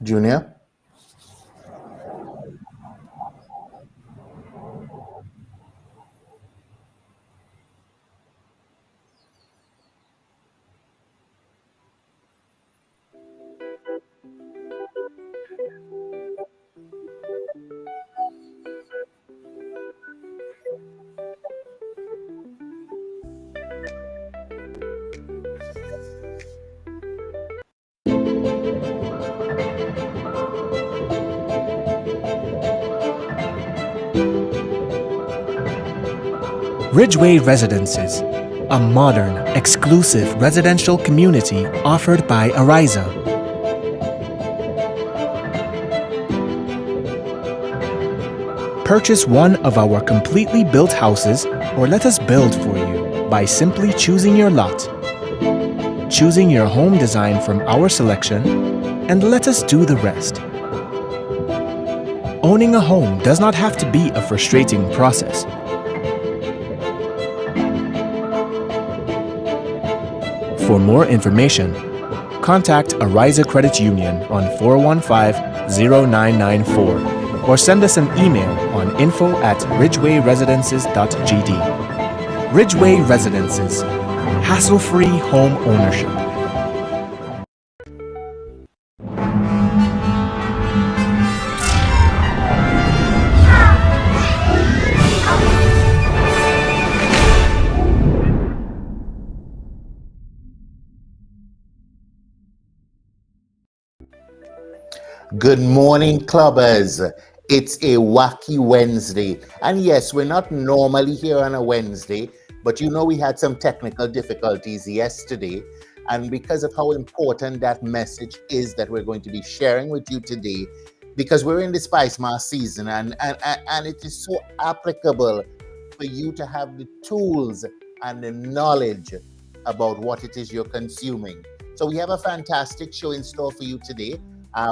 Junior? Ridgeway Residences, a modern, exclusive residential community offered by Ariza. Purchase one of our completely built houses or let us build for you by simply choosing your lot, choosing your home design from our selection, and let us do the rest. Owning a home does not have to be a frustrating process. For more information, contact Ariza Credit Union on 415-0994 or send us an email on info@ridgewayresidences.gd. Ridgeway Residences, hassle-free home ownership. Good morning, clubbers. It's a wacky Wednesday. And yes, we're not normally here on a Wednesday, but you know we had some technical difficulties yesterday. And because of how important that message is that we're going to be sharing with you today, because we're in the Spice Mass season and it is so applicable for you to have the tools and the knowledge about what it is you're consuming. So we have a fantastic show in store for you today.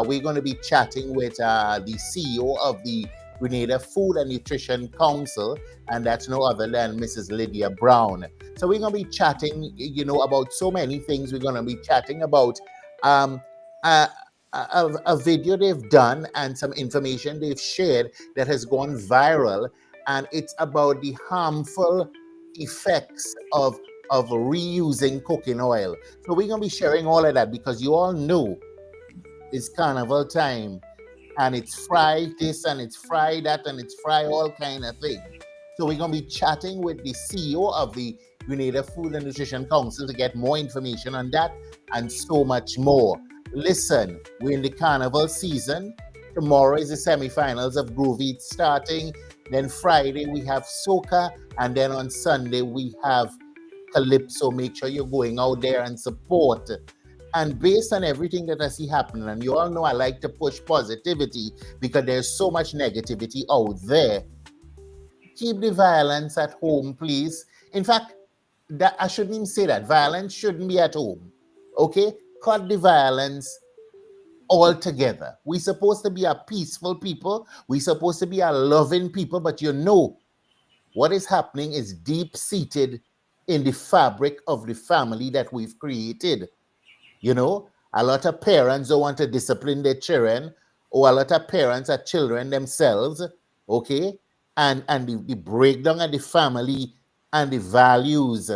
We're going to be chatting with the CEO of the Grenada Food and Nutrition Council, and that's no other than Mrs. Lydia Brown. So we're going to be chatting, about so many things. We're going to be chatting about um, a, a video they've done and some information they've shared that has gone viral, and it's about the harmful effects of reusing cooking oil. So we're going to be sharing all of that because you all know it's carnival time and it's fry this and it's fry that and it's fry all kind of thing. So we're going to be chatting with the CEO of the Grenada Food and Nutrition Council to get more information on that and so much more. Listen, we're in the carnival season. Tomorrow is the semi-finals of Groovy starting. Then Friday we have soca, and then on Sunday we have Calypso. Make sure you're going out there and support. And based on everything that I see happening, and you all know I like to push positivity because there's so much negativity out there. Keep the violence at home, please. In fact, that I shouldn't even say that. Violence shouldn't be at home. Okay? Cut the violence altogether. We're supposed to be a peaceful people. We're supposed to be a loving people, but what is happening is deep-seated in the fabric of the family that we've created. A lot of parents don't want to discipline their children, or a lot of parents are children themselves, okay? And the breakdown of the family and the values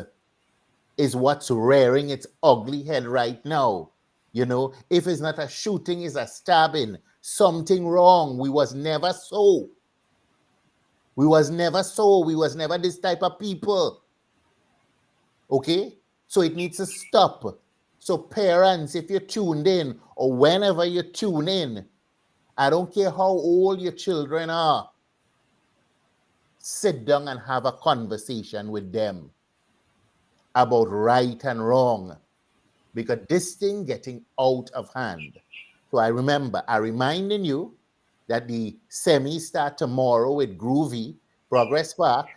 is what's rearing its ugly head right now. If it's not a shooting, it's a stabbing. Something wrong. We was never so. We was never this type of people. Okay? So it needs to stop. So parents, if you're tuned in or whenever you tune in, I don't care how old your children are, sit down and have a conversation with them about right and wrong, because this thing getting out of hand. So I reminding you that the semi start tomorrow with Groovy, Progress Park.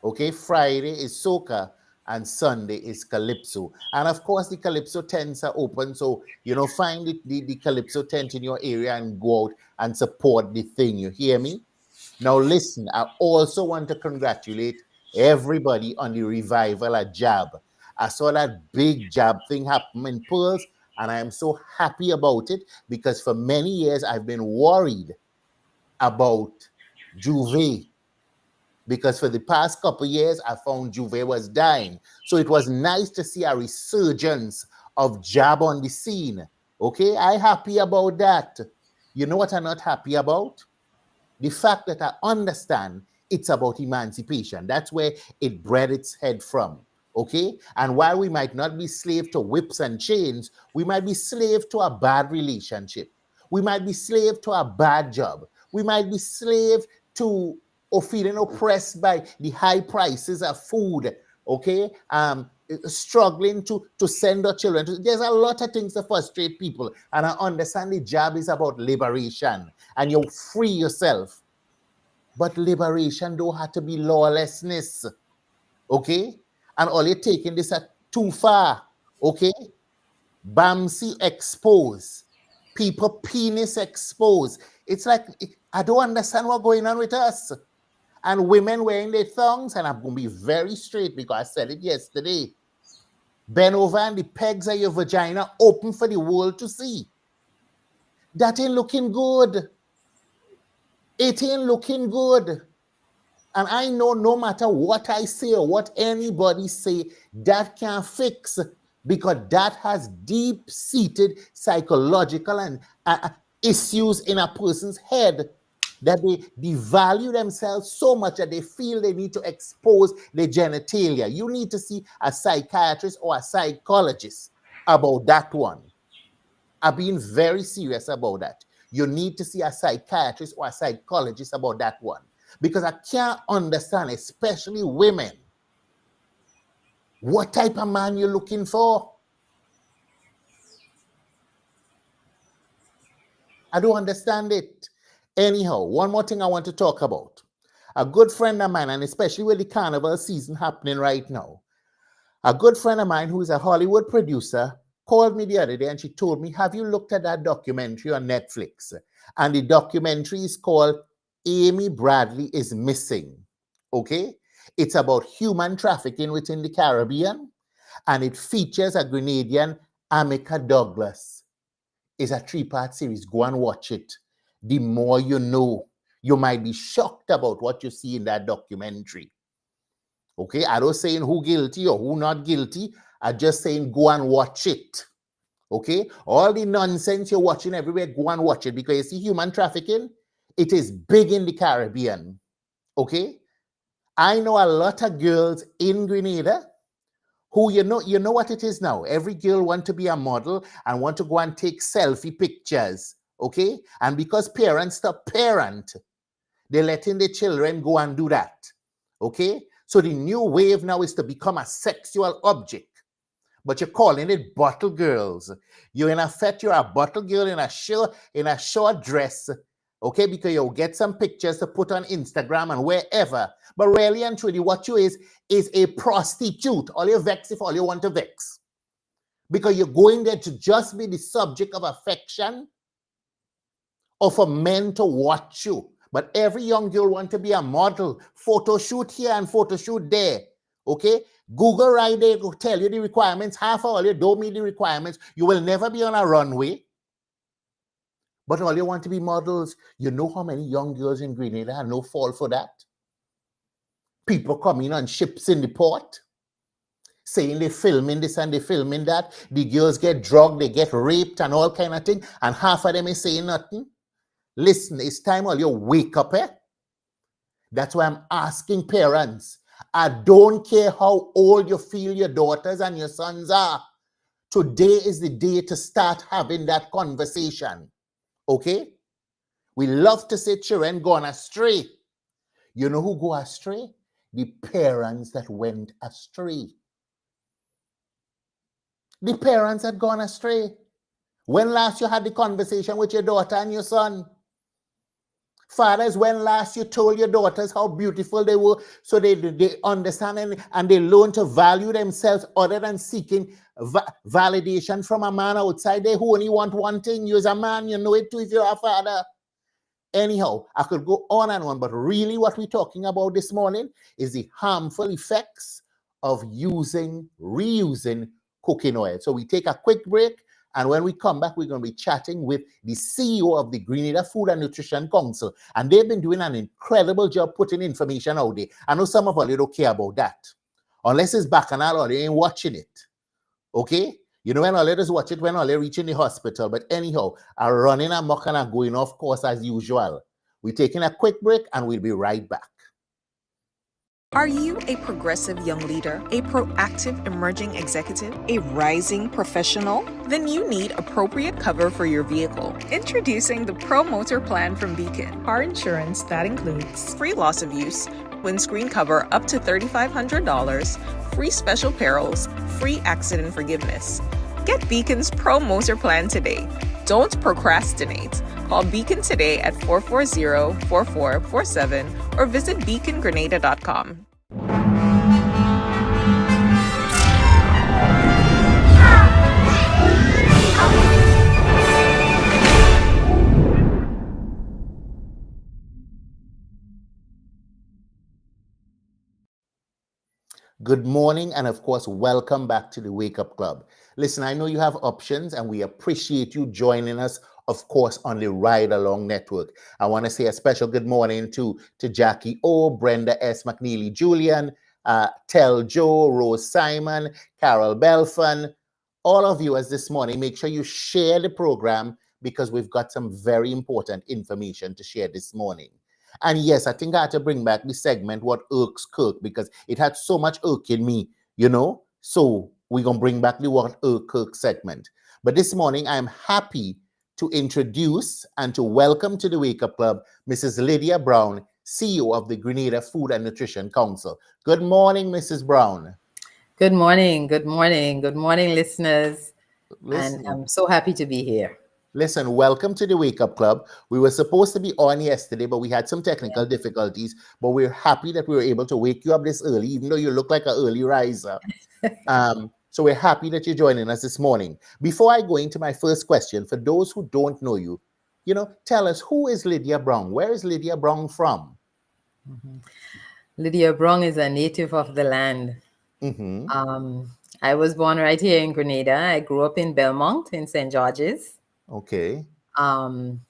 Okay, Friday is soca and Sunday is Calypso. And of course, the Calypso tents are open. So, find the Calypso tent in your area and go out and support the thing. You hear me? Now, listen, I also want to congratulate everybody on the revival at Jab. I saw that big Jab thing happen in Pearls, and I am so happy about it because for many years I've been worried about Juve, because for the past couple of years, I found Juve was dying. So it was nice to see a resurgence of Jab on the scene. Okay, I'm happy about that. You know what I'm not happy about? The fact that I understand it's about emancipation. That's where it bred its head from. Okay, and while we might not be slave to whips and chains, we might be slave to a bad relationship. We might be slave to a bad job. We might be slave to or feeling oppressed by the high prices of food, okay? Struggling to send our children. There's a lot of things that frustrate people, and I understand the job is about liberation, and you free yourself. But liberation don't have to be lawlessness, okay? And all you're taking this too far, okay? Bamsi exposed, people penis exposed. It's like, I don't understand what's going on with us. And women wearing their thongs, and I'm going to be very straight because I said it yesterday. Bend over and the pegs of your vagina open for the world to see. That ain't looking good. It ain't looking good. And I know no matter what I say or what anybody say, that can't fix, because that has deep-seated psychological and issues in a person's head, that they devalue themselves so much that they feel they need to expose their genitalia. You need to see a psychiatrist or a psychologist about that one. I'm being very serious about that. You need to see a psychiatrist or a psychologist about that one. Because I can't understand, especially women, what type of man you're looking for. I don't understand it. Anyhow, one more thing I want to talk about. A good friend of mine, and especially with the carnival season happening right now, a good friend of mine who is a Hollywood producer called me the other day and she told me, have you looked at that documentary on Netflix? And the documentary is called Amy Bradley is missing. Okay? It's about human trafficking within the Caribbean, and it features a Grenadian, Amika Douglas. It's a three-part series. Go and watch it. The more you know, you might be shocked about what you see in that documentary. Okay? I'm not saying who guilty or who not guilty. I'm just saying go and watch it. Okay? All the nonsense you're watching everywhere, go and watch it, because you see human trafficking, it is big in the Caribbean. Okay? I know a lot of girls in Grenada who you know what it is now. Every girl want to be a model and want to go and take selfie pictures. Okay? And because parents stop parent, they're letting the children go and do that. Okay? So the new wave now is to become a sexual object. But you're calling it bottle girls. You're in effect, you're a bottle girl in a short dress, okay? Because you'll get some pictures to put on Instagram and wherever. But really and truly, what you is a prostitute. All you vex if all you want to vex. Because you're going there to just be the subject of affection or for men to watch you. But every young girl want to be a model. Photo shoot here and photo shoot there, okay? Google right there will tell you the requirements. Half of all you don't meet the requirements. You will never be on a runway. But all you want to be models. You know how many young girls in Grenada have no fall for that? People coming on ships in the port, saying they're filming this and they're filming that. The girls get drugged, they get raped and all kind of thing. And half of them is saying nothing. Listen, it's time all you wake up, eh? That's why I'm asking parents. I don't care how old you feel your daughters and your sons are. Today is the day to start having that conversation. Okay? We love to say children gone astray. You know who go astray? The parents that went astray. The parents had gone astray. When last you had the conversation with your daughter and your son? Fathers, when last you told your daughters how beautiful they were, so they understand and they learn to value themselves other than seeking validation from a man outside there who only want one thing. You're a man, you know it too if you're a father. Anyhow, I could go on and on, but really what we're talking about this morning is the harmful effects of reusing cooking oil. So we take a quick break. And when we come back, we're going to be chatting with the CEO of the Grenada Food and Nutrition Council. And they've been doing an incredible job putting information out there. I know some of you don't care about that. Unless it's bacchanal or they ain't watching it. Okay? You know when all just watch it when all they reaching the hospital. But anyhow, I'm running amok and I'm going off course as usual. We're taking a quick break and we'll be right back. Are you a progressive young leader, a proactive emerging executive, a rising professional? Then you need appropriate cover for your vehicle. Introducing the Pro Motor Plan from Beacon. Car insurance that includes free loss of use, windscreen cover up to $3,500, free special perils, free accident forgiveness. Get Beacon's Pro Motor Plan today. Don't procrastinate. Call Beacon today at 440-4447 or visit beacongrenada.com. Good morning, and of course, welcome back to the Wake Up Club. Listen, I know you have options, and we appreciate you joining us, of course, on the Ride Along Network. I want to say a special good morning to Jackie O, Brenda S. McNeely Julian, Tel Joe, Rose Simon, Carol Belfon, all of you as this morning. Make sure you share the program because we've got some very important information to share this morning. And yes, I think I had to bring back the segment, What Irks Kirk, because it had so much irk in me, you know. So we're going to bring back the What Irks Kirk segment. But this morning, I'm happy to introduce and to welcome to the Wake Up Club, Mrs. Lydia Brown, CEO of the Grenada Food and Nutrition Council. Good morning, Mrs. Brown. Good morning. Good morning. Good morning, listeners. Listen. And I'm so happy to be here. Listen, welcome to the Wake Up Club. We were supposed to be on yesterday, but we had some technical difficulties. But we're happy that we were able to wake you up this early, even though you look like an early riser. So we're happy that you're joining us this morning. Before I go into my first question, for those who don't know you, Tell us, who is Lydia Brown? Where is Lydia Brown from? Lydia Brown is a native of the land. Mm-hmm. Um, I was born right here in Grenada. I grew up in Belmont in St. George's. Okay. Um,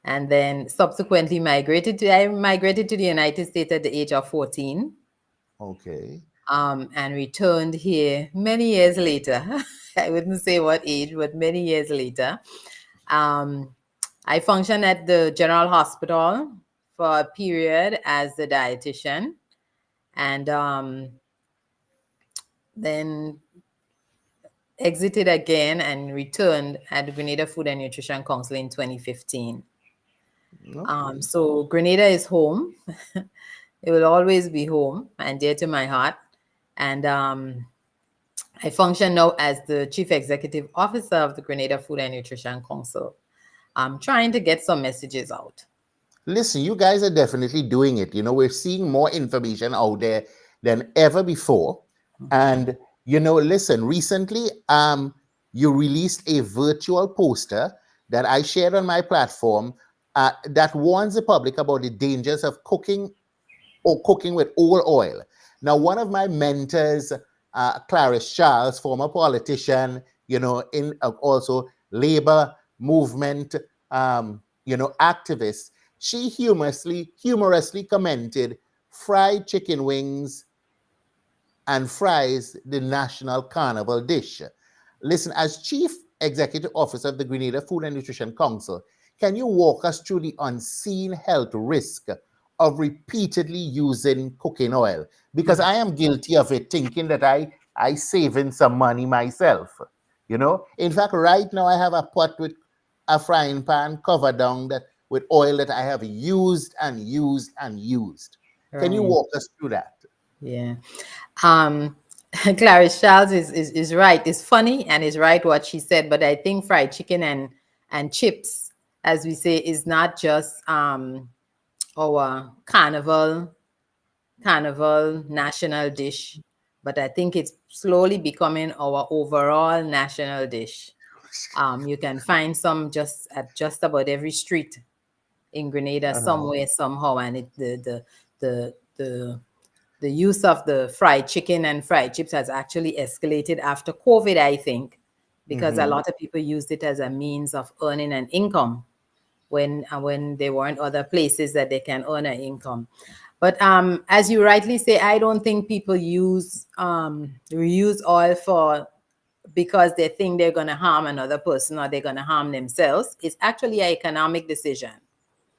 and then subsequently I migrated to the United States at the age of 14, Okay. and returned here many years later. I wouldn't say what age, but many years later. Um, I functioned at the General Hospital for a period as the dietitian, and then exited again and returned at the Grenada Food and Nutrition Council in 2015. Okay. So Grenada is home. It will always be home and dear to my heart. And I function now as the Chief Executive Officer of the Grenada Food and Nutrition Council. I'm trying to get some messages out. Listen, you guys are definitely doing it. We're seeing more information out there than ever before. And listen, recently you released a virtual poster that I shared on my platform that warns the public about the dangers of cooking or cooking with oil. Now, one of my mentors, Clarice Charles, former politician, in also labor movement, activist, she humorously commented, fried chicken wings and fries, the national carnival dish. Listen, as Chief Executive Officer of the Grenada Food and Nutrition Council, can you walk us through the unseen health risk of repeatedly using cooking oil? Because I am guilty of it, thinking that I saving some money myself. In fact, right now I have a pot with a frying pan covered down that with oil that I have used and used and used. Can you Right. walk us through that? Yeah. Um, Clarice Charles is right. It's funny and is right what she said, but I think fried chicken and chips, as we say, is not just our carnival national dish, but I think it's slowly becoming our overall national dish. You can find some just at just about every street in Grenada, Uh-huh. somewhere, somehow, and the use of the fried chicken and fried chips has actually escalated after COVID, I think, because a Mm-hmm. lot of people used it as a means of earning an income when there weren't other places that they can earn an income. But as you rightly say, I don't think people reuse oil for because they think they're going to harm another person or they're going to harm themselves. It's actually an economic decision.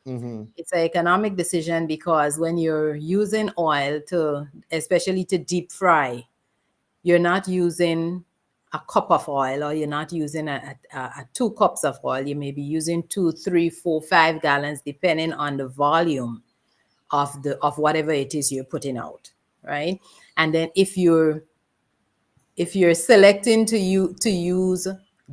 Mm-hmm. It's an economic decision because when you're using oil to, especially to deep fry, you're not using a cup of oil or you're not using a 2 cups of oil. You may be using 2, 3, 4, 5 gallons, depending on the volume of whatever it is you're putting out, right? And then if you're selecting to use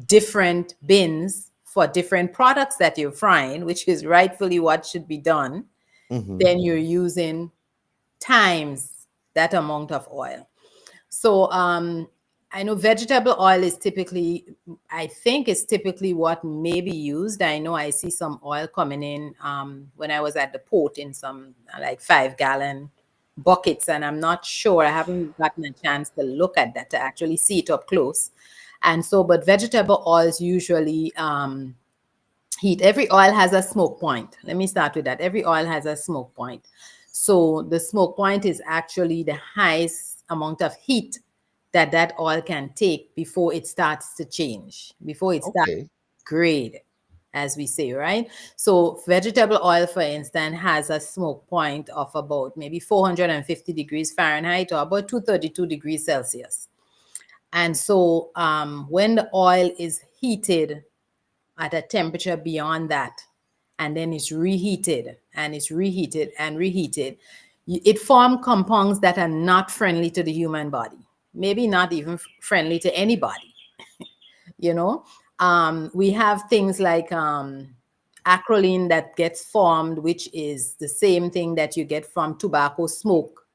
different bins for different products that you're frying, which is rightfully what should be done, Mm-hmm. then you're using times that amount of oil. So I know vegetable oil is typically, I think it's typically what may be used. I know I see some oil coming in when I was at the port in some like 5 gallon buckets, and I'm not sure. I haven't gotten a chance to look at that to actually see it up close. And so, but vegetable oils usually heat. Every oil has a smoke point. Let me start with that. Every oil has a smoke point. So the smoke point is actually the highest amount of heat that oil can take before it starts to change, before it starts Okay. to grade, as we say, right? So vegetable oil, for instance, has a smoke point of about maybe 450 degrees Fahrenheit or about 232 degrees Celsius. And so when the oil is heated at a temperature beyond that, and then it's reheated and it's reheated and reheated, it forms compounds that are not friendly to the human body, maybe not even friendly to anybody, you know. We have things like acrolein that gets formed, which is the same thing that you get from tobacco smoke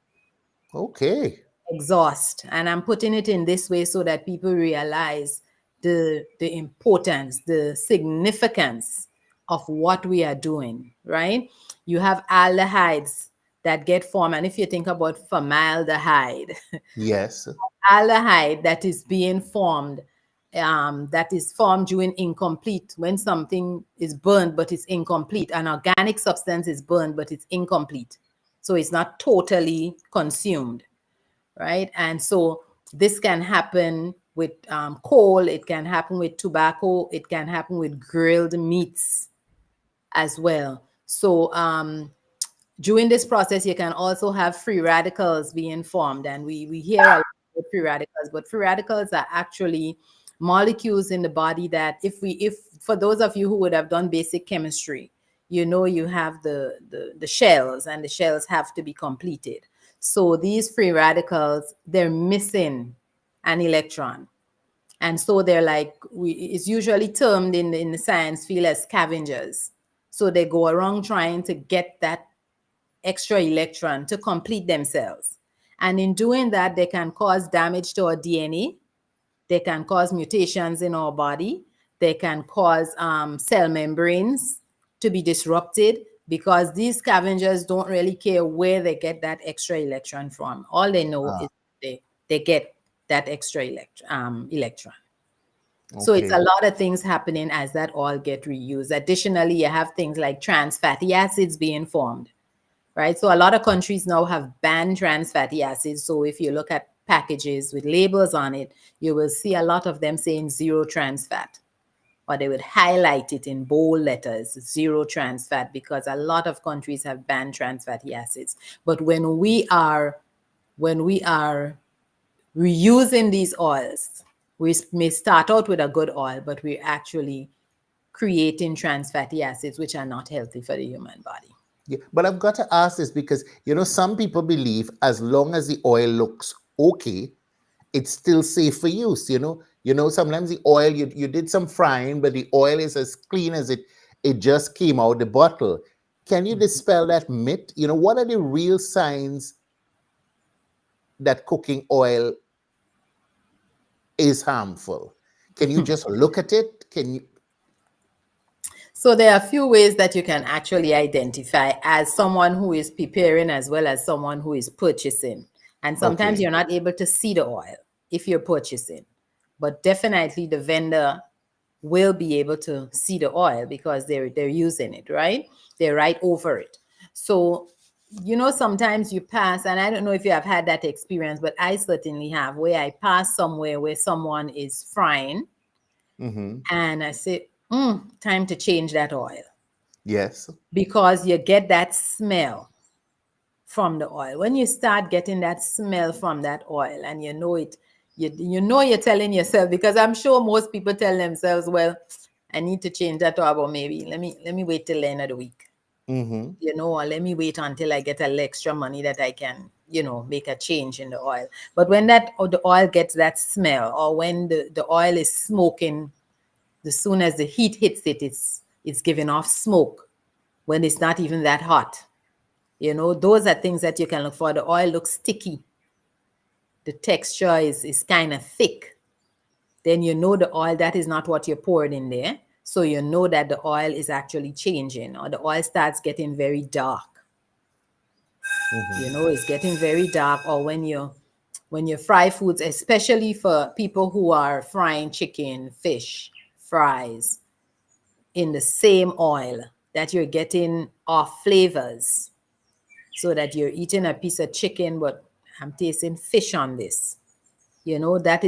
Okay. exhaust. And I'm putting it in this way so that people realize the importance, the significance. of what we are doing, right? You have aldehydes that get formed. And if you think about formaldehyde, Yes. aldehyde that is being formed, that is formed during incomplete, when something is burned but it's incomplete. An organic substance is burned but it's incomplete. So it's not totally consumed, right? And so this can happen with coal, it can happen with tobacco, it can happen with grilled meats as well. So during this process, you can also have free radicals being formed. And we hear a lot about free radicals, but free radicals are actually molecules in the body that if for those of you who would have done basic chemistry, you know you have the shells, and the shells have to be completed. So these free radicals, they're missing an electron. And so they're like, it's usually termed in the science field as scavengers. So they go around trying to get that extra electron to complete themselves. And in doing that, they can cause damage to our DNA. They can cause mutations in our body. They can cause cell membranes to be disrupted, because these scavengers don't really care where they get that extra electron from. All they know Ah, is they get that extra electron. So it's a okay. lot of things happening as that oil get reused. Additionally, you have things like trans fatty acids being formed, right? So a lot of countries now have banned trans fatty acids. So if you look at packages with labels on it, you will see a lot of them saying zero trans fat, or they would highlight it in bold letters, zero trans fat, because a lot of countries have banned trans fatty acids. But when we are reusing these oils, we may start out with a good oil, but we're actually creating trans fatty acids, which are not healthy for the human body. Yeah, but I've got to ask this because some people believe as long as the oil looks okay, it's still safe for use. Sometimes the oil you did some frying, but the oil is as clean as it just came out the bottle. Can you dispel that myth? What are the real signs that cooking oil is harmful? Can you just look at it? Can you? So there are a few ways that you can actually identify as someone who is preparing as well as someone who is purchasing. And sometimes Okay. you're not able to see the oil if you're purchasing, but definitely the vendor will be able to see the oil because they're using it, right? They're right over it. So sometimes you pass, and I don't know if you have had that experience, but I certainly have, where I pass somewhere where someone is frying Mm-hmm. and I say, time to change that oil, Yes. because you get that smell from the oil. When you start getting that smell from that oil, and you know it, you know you're telling yourself, because I'm sure most people tell themselves, well, I need to change that oil, or maybe let me wait till the end of the week, Mm-hmm. or let me wait until I get a little extra money that I can, make a change in the oil. But when that or the oil gets that smell, or when the oil is smoking, as soon as the heat hits it, it's giving off smoke when it's not even that hot. Those are things that you can look for. The oil looks sticky. The texture is kind of thick. Then you know the oil, that is not what you poured in there. So you know that the oil is actually changing, or the oil starts getting very dark. Mm-hmm. It's getting very dark. Or when you fry foods, especially for people who are frying chicken, fish, fries in the same oil, that you're getting off flavors, so that you're eating a piece of chicken, but I'm tasting fish on this. That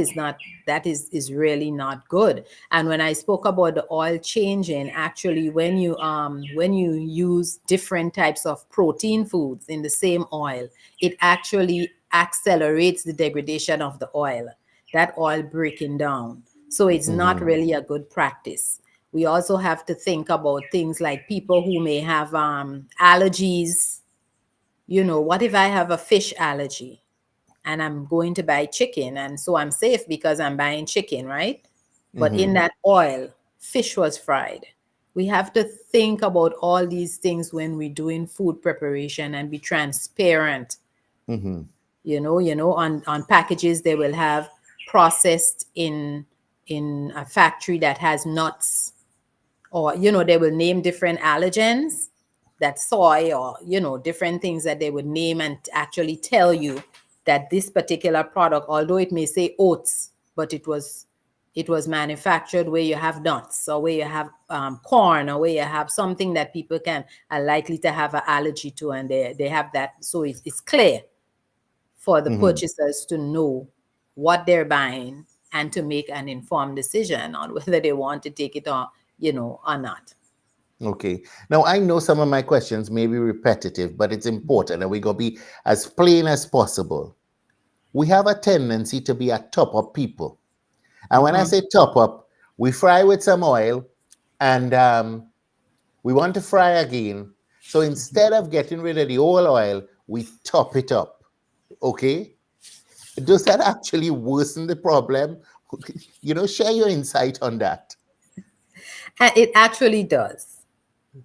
is really not good. And when I spoke about the oil changing, actually, when you use different types of protein foods in the same oil, it actually accelerates the degradation of the oil, that oil breaking down. So it's not Mm-hmm. really a good practice. We also have to think about things like people who may have allergies. What if I have a fish allergy and I'm going to buy chicken? And so I'm safe because I'm buying chicken, right? But in Mm-hmm. that oil, fish was fried. We have to think about all these things when we're doing food preparation and be transparent. Mm-hmm. On packages, they will have processed in a factory that has nuts or they will name different allergens, that soy, or different things that they would name and actually tell you that this particular product, although it may say oats, but it was manufactured where you have nuts, or where you have corn, or where you have something that people are likely to have an allergy to, and they have that. So it's clear for the Mhm. purchasers to know what they're buying and to make an informed decision on whether they want to take it or not. Okay. Now, I know some of my questions may be repetitive, but it's important, and we're going to be as plain as possible. We have a tendency to be a top up people. And when I Mhm. say top up, we fry with some oil, and we want to fry again. So instead of getting rid of the old oil, we top it up. Okay? Does that actually worsen the problem? Share your insight on that. And it actually does.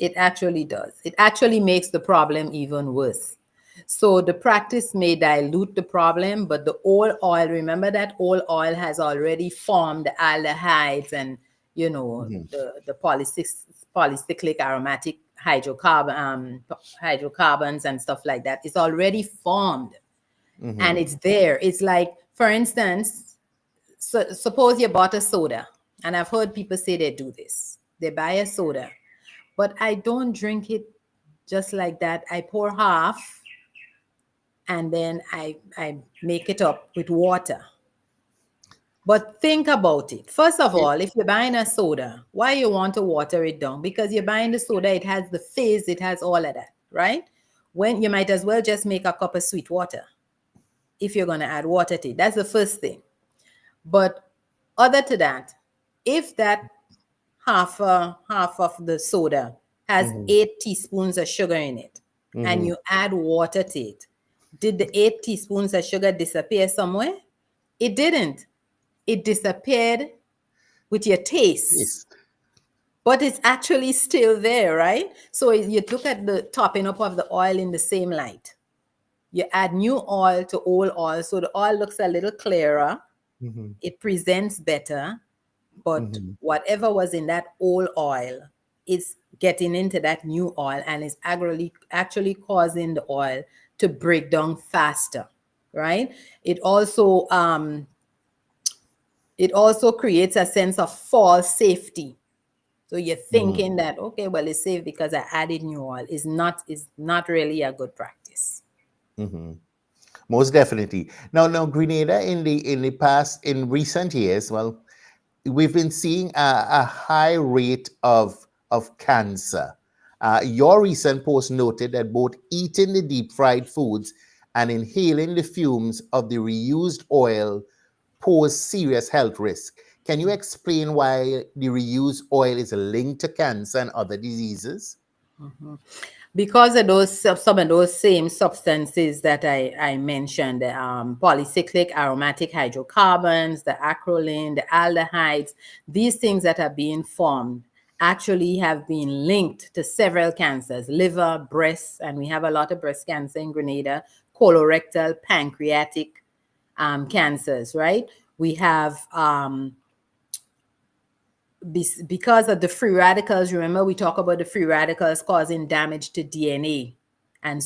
It actually does. It actually makes the problem even worse. So the practice may dilute the problem, but the old oil, remember that old oil has already formed the aldehydes and Mhm. the polycyclic aromatic hydrocarbons and stuff like that. It's already formed and Mhm. it's there. It's like, for instance, suppose you bought a soda, and I've heard people say they do this. They buy a soda, but I don't drink it just like that. I pour half, and then I make it up with water. But think about it. First of It- all, if you're buying a soda, why you want to water it down? Because you're buying the soda, it has the fizz, it has all of that, right? When you might as well just make a cup of sweet water if you're going to add water to it. That's the first thing. But other to that, if that half of the soda has Mhm. 8 teaspoons of sugar in it, and Mhm. you add water to it, did the 8 teaspoons of sugar disappear somewhere? It didn't. It disappeared with your taste, Yes. but it's actually still there, right? So you look at the topping up of the oil in the same light. You add new oil to old oil, so the oil looks a little clearer, Mhm. it presents better, but Mhm. whatever was in that old oil is getting into that new oil and is actually causing the oil to break down faster, right? It also creates a sense of false safety. So you're Mhm. thinking that, okay, well, it's safe because I added new oil. Is not really a good practice. Mhm. Most definitely. Now, Grenada, in the past, in recent years, well, we've been seeing a high rate of cancer. Your recent post noted that both eating the deep fried foods and inhaling the fumes of the reused oil pose serious health risk. Can you explain why the reused oil is linked to cancer and other diseases? Because of some of those same substances that I mentioned, the polycyclic aromatic hydrocarbons, the acrolein, the aldehydes, these things that are being formed actually have been linked to several cancers: liver, breast, and we have a lot of breast cancer in Grenada, colorectal, pancreatic cancers, right? We have because of the free radicals. Remember, we talk about the free radicals causing damage to DNA, and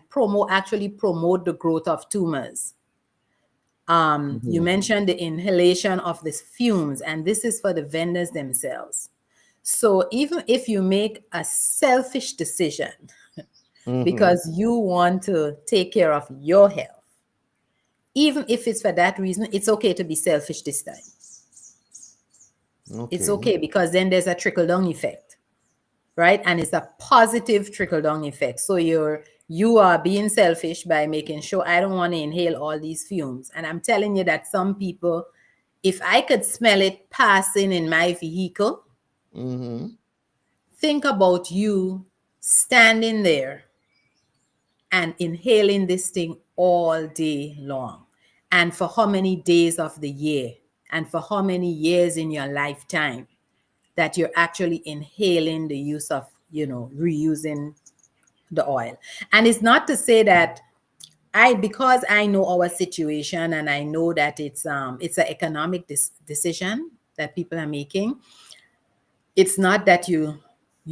promote the growth of tumors. You Mhm. mentioned the inhalation of these fumes, and this is for the vendors themselves. So even if you make a selfish decision Mhm. because you want to take care of your health, even if it's for that reason, it's okay to be selfish this time. It's Okay. okay, because then there's a trickle down effect, right? And it's a positive trickle down effect. So you are being selfish by making sure I don't want to inhale all these fumes. And I'm telling you that some people, if I could smell it passing in my vehicle, Mhm. think about you standing there and inhaling this thing all day long. And for how many days of the year? And for how many years in your lifetime that you're actually inhaling the use of, reusing the oil. And it's not to say that because I know our situation, and I know that it's an economic decision that people are making. it's not that you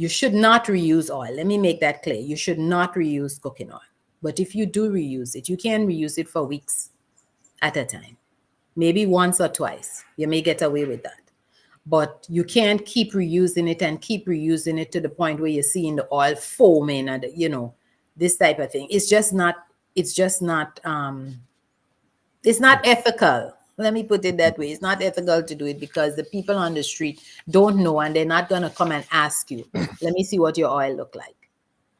should not reuse oil. Let me make that clear. You should not reuse cooking oil. But if you do reuse it, you can reuse it for weeks at a time. Maybe once or twice. You may get away with that. But you can't keep reusing it and keep reusing it to the point where you're seeing the oil foaming and this type of thing. It's just not it's not ethical. Let me put it that way. It's not ethical to do it because the people on the street don't know and they're not going to come and ask you, let me see what your oil look like.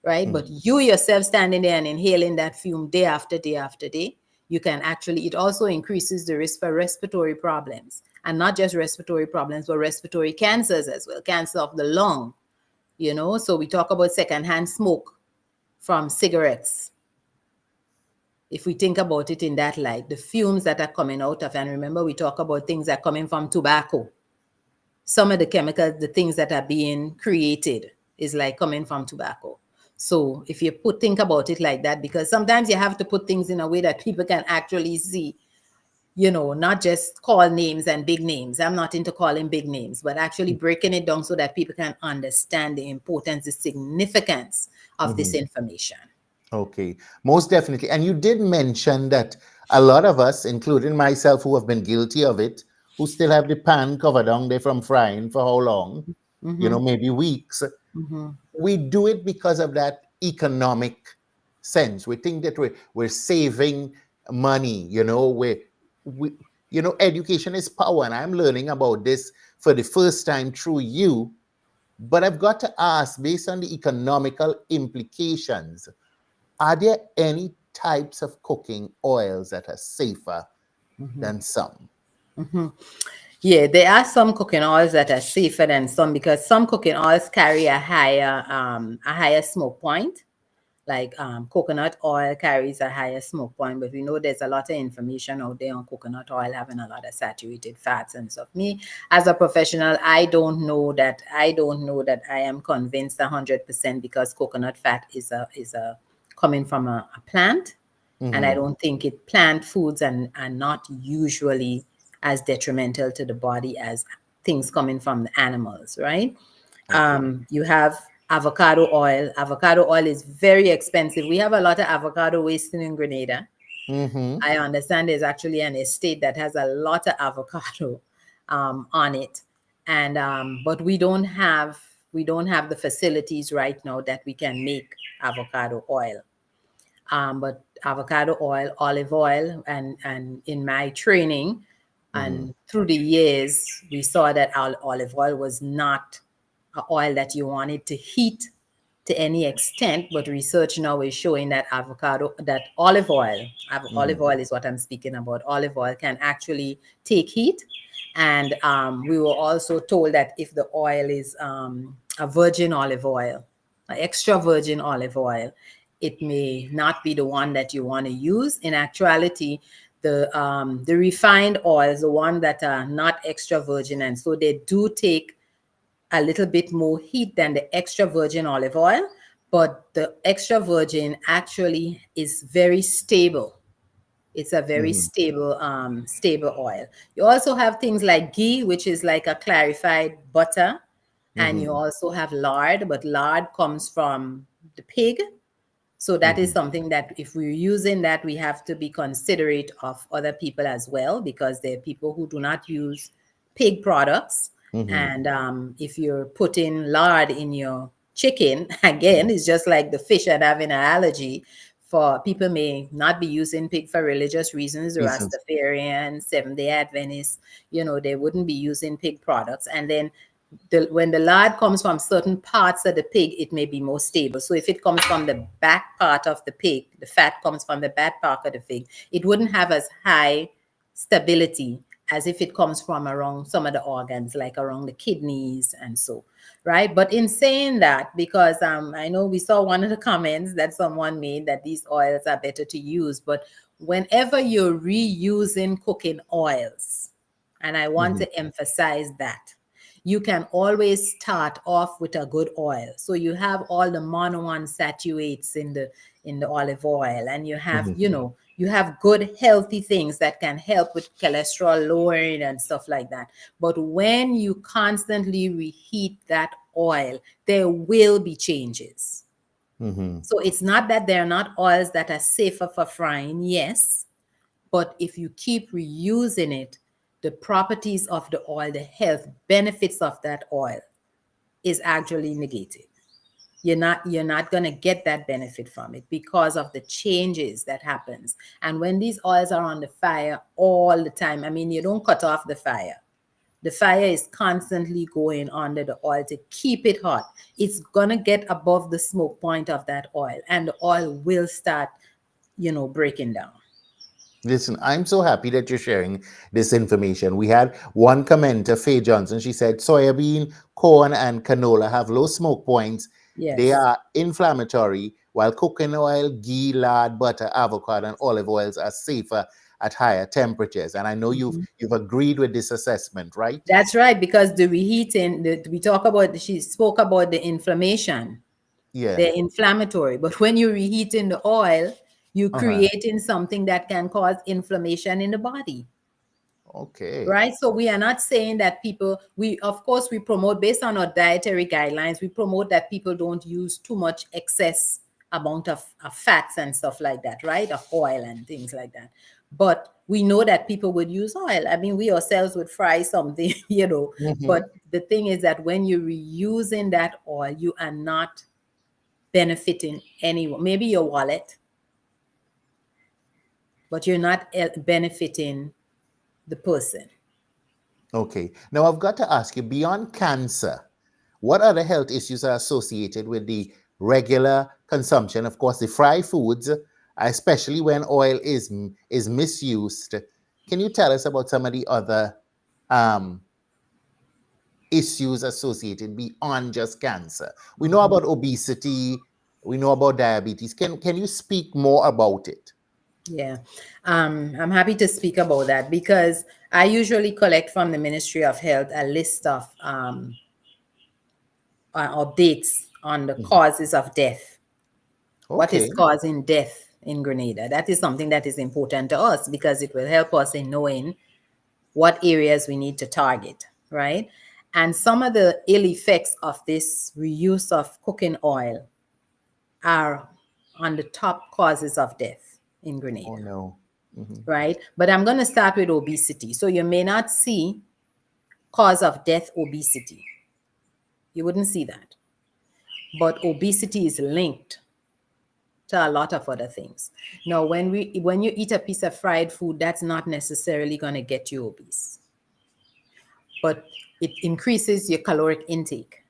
Right? But you yourself standing there and inhaling that fume day after day after day, you can actually, it also increases the risk for respiratory problems. And not just respiratory problems, but respiratory cancers as well, cancer of the lung, So we talk about secondhand smoke from cigarettes. If we think about it in that light, the fumes that are coming out of, and remember, we talk about things that are coming from tobacco. Some of the chemicals, the things that are being created is like coming from tobacco. So if you think about it like that, because sometimes you have to put things in a way that people can actually see, not just call names and big names. I'm not into calling big names, but actually breaking it down so that people can understand the importance, the significance of this information. Okay, most definitely. And you did mention that a lot of us, including myself, who have been guilty of it, who still have the pan covered down there from frying for how long? Maybe weeks. We do it because of that economic sense. We think that we're saving money. Education is power, and I'm learning about this for the first time through you. But I've got to ask, based on the economical implications, are there any types of cooking oils that are safer than some? Yeah, there are some cooking oils that are safer than some because some cooking oils carry a higher smoke point. Like coconut oil carries a higher smoke point, but we know there's a lot of information out there on coconut oil having a lot of saturated fats and stuff. Me, as a professional, I don't know that I am convinced 100% because coconut fat is a coming from a plant, and I don't think plant foods are not usually as detrimental to the body as things coming from the animals, right? You have avocado oil. Avocado oil is very expensive. We have a lot of avocado wasting in Grenada. I understand there's actually an estate that has a lot of avocado on it, and but we don't have the facilities right now that we can make avocado oil. But avocado oil, olive oil, and in my training and through the years, we saw that our olive oil was not an oil that you wanted to heat to any extent, but research now is showing that olive oil, olive oil is what I'm speaking about. Olive oil can actually take heat. And we were also told that if the oil is a virgin olive oil, an extra virgin olive oil, it may not be the one that you want to use. In actuality, the refined oils, the one that are not extra virgin, and so they do take a little bit more heat than the extra virgin olive oil, but the extra virgin actually is very stable. It's a very stable oil. You also have things like ghee, which is like a clarified butter, and you also have lard, but lard comes from the pig. So that is something that if we're using that, we have to be considerate of other people as well, because there are people who do not use pig products. And if you're putting lard in your chicken, again, it's just like the fish that have an allergy. For people may not be using pig for religious reasons, the Rastafarian, Seventh-day Adventists, they wouldn't be using pig products. And then when the lard comes from certain parts of the pig, it may be more stable. So if it comes from the back part of the pig, the fat comes from the back part of the pig, it wouldn't have as high stability as if it comes from around some of the organs, like around the kidneys and so, right? But in saying that, because I know we saw one of the comments that someone made that these oils are better to use, but whenever you're reusing cooking oils, and I want to emphasize that, you can always start off with a good oil. So you have all the monounsaturates in the olive oil, and you have, Mhm. you know, you have good healthy things that can help with cholesterol lowering and stuff like that. But when you constantly reheat that oil, there will be changes. Mhm. So it's not that there are not oils that are safer for frying, yes, but if you keep reusing it, the properties of the oil, the health benefits of that oil is actually negated. You're not going to get that benefit from it because of the changes that happens. And when these oils are on the fire all the time, I mean, you don't cut off the fire. The fire is constantly going under the oil to keep it hot. It's going to get above the smoke point of that oil, and the oil will start, breaking down. Listen, I'm so happy that you're sharing this information. We had one commenter, Faye Johnson. She said soybean, corn, and canola have low smoke points. They Yes. are inflammatory, while cooking oil, ghee, lard, butter, avocado, and olive oils are safer at higher temperatures. And I know you've agreed with this assessment, right? That's right, because the reheating, she spoke about the inflammation. Yeah. They're inflammatory. But when you're reheating the oil, you're Uh-huh. creating something that can cause inflammation in the body. Okay. Right. So we are not saying that of course, we promote based on our dietary guidelines, we promote that people don't use too much excess amount of fats and stuff like that, right? Of oil and things like that. But we know that people would use oil. I mean, we ourselves would fry something, Hmm. but the thing is that when you're reusing that oil, you are not benefiting anyone. Maybe your wallet, but you're not benefiting the person. Okay. Now I've got to ask you, beyond cancer, what other health issues are associated with the regular consumption? Of course, the fried foods, especially when oil is misused. Can you tell us about some of the other um, issues associated beyond just cancer? We know about obesity. We know about diabetes. Can you speak more about it? Yeah, I'm happy to speak about that because I usually collect from the Ministry of Health a list of updates on the Mhm. causes of death. What is Okay. causing death in Grenada? That is something that is important to us because it will help us in knowing what areas we need to target, right? And some of the ill effects of this reuse of cooking oil are on the top causes of death in Oh Grenada, no. Hmm. right? But I'm going to start with obesity. So you may not see cause of death obesity. You wouldn't see that. But obesity is linked to a lot of other things. Now, when you eat a piece of fried food, that's not necessarily going to get you obese, but it increases your caloric intake.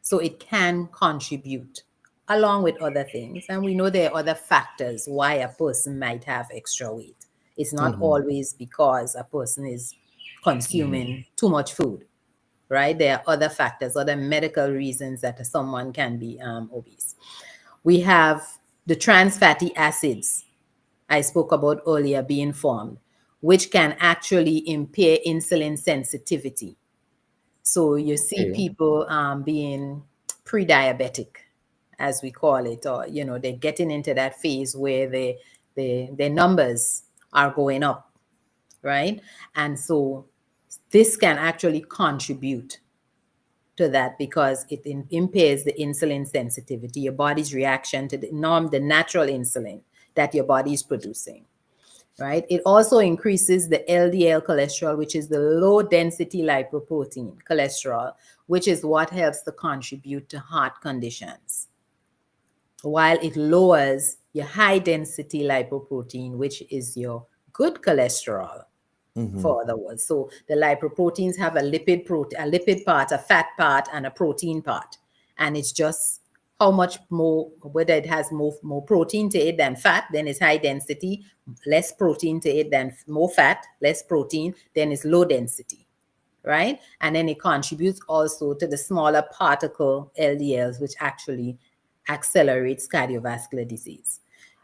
So it can contribute along with other things. And we know there are other factors why a person might have extra weight. It's not Hmm. always because a person is Hmm. consuming too much food, right? There are other factors, other medical reasons that someone can be obese. We have the trans fatty acids I spoke about earlier being formed, which can actually impair insulin sensitivity. So you see Okay. people being pre-diabetic, as we call it, or they're getting into that phase where their numbers are going up, right? And so this can actually contribute to that because it impairs the insulin sensitivity, your body's reaction to the natural insulin that your body is producing, right? It also increases the LDL cholesterol, which is the low density lipoprotein cholesterol, which is what helps to contribute to heart conditions, while it lowers your high density lipoprotein, which is your good cholesterol, Hmm. for other words. So the lipoproteins have a lipid part, a fat part, and a protein part. And it's just how much more, whether it has more protein to it than fat, then it's high density, less protein to it than more fat, less protein, then it's low density, right? And then it contributes also to the smaller particle LDLs, which actually accelerates cardiovascular disease.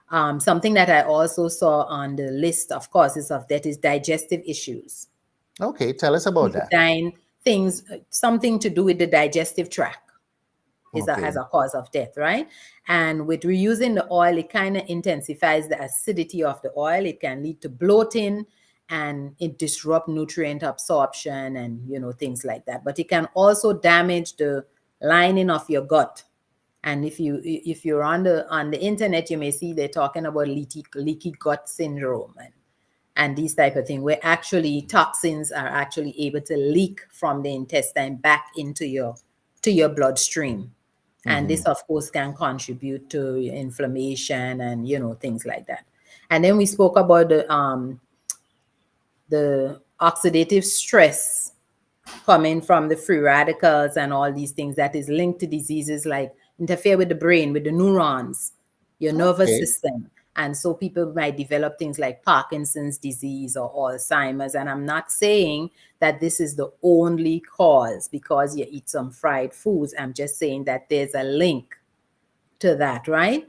Something that I also saw on the list of causes of death is digestive issues. Okay. Tell us about People that. dying, things, something to do with the digestive tract as Okay. a cause of death, right? And with reusing the oil, it kind of intensifies the acidity of the oil. It can lead to bloating, and it disrupt nutrient absorption and things like that. But it can also damage the lining of your gut. And if you're on the internet, you may see they're talking about leaky gut syndrome and these type of thing, where actually toxins are actually able to leak from the intestine back into your bloodstream. And this, of course, can contribute to inflammation and things like that. And then we spoke about the oxidative stress coming from the free radicals and all these things that is linked to diseases like interfere with the brain, with the neurons, your nervous Okay. system. And so people might develop things like Parkinson's disease or Alzheimer's. And I'm not saying that this is the only cause because you eat some fried foods. I'm just saying that there's a link to that, right?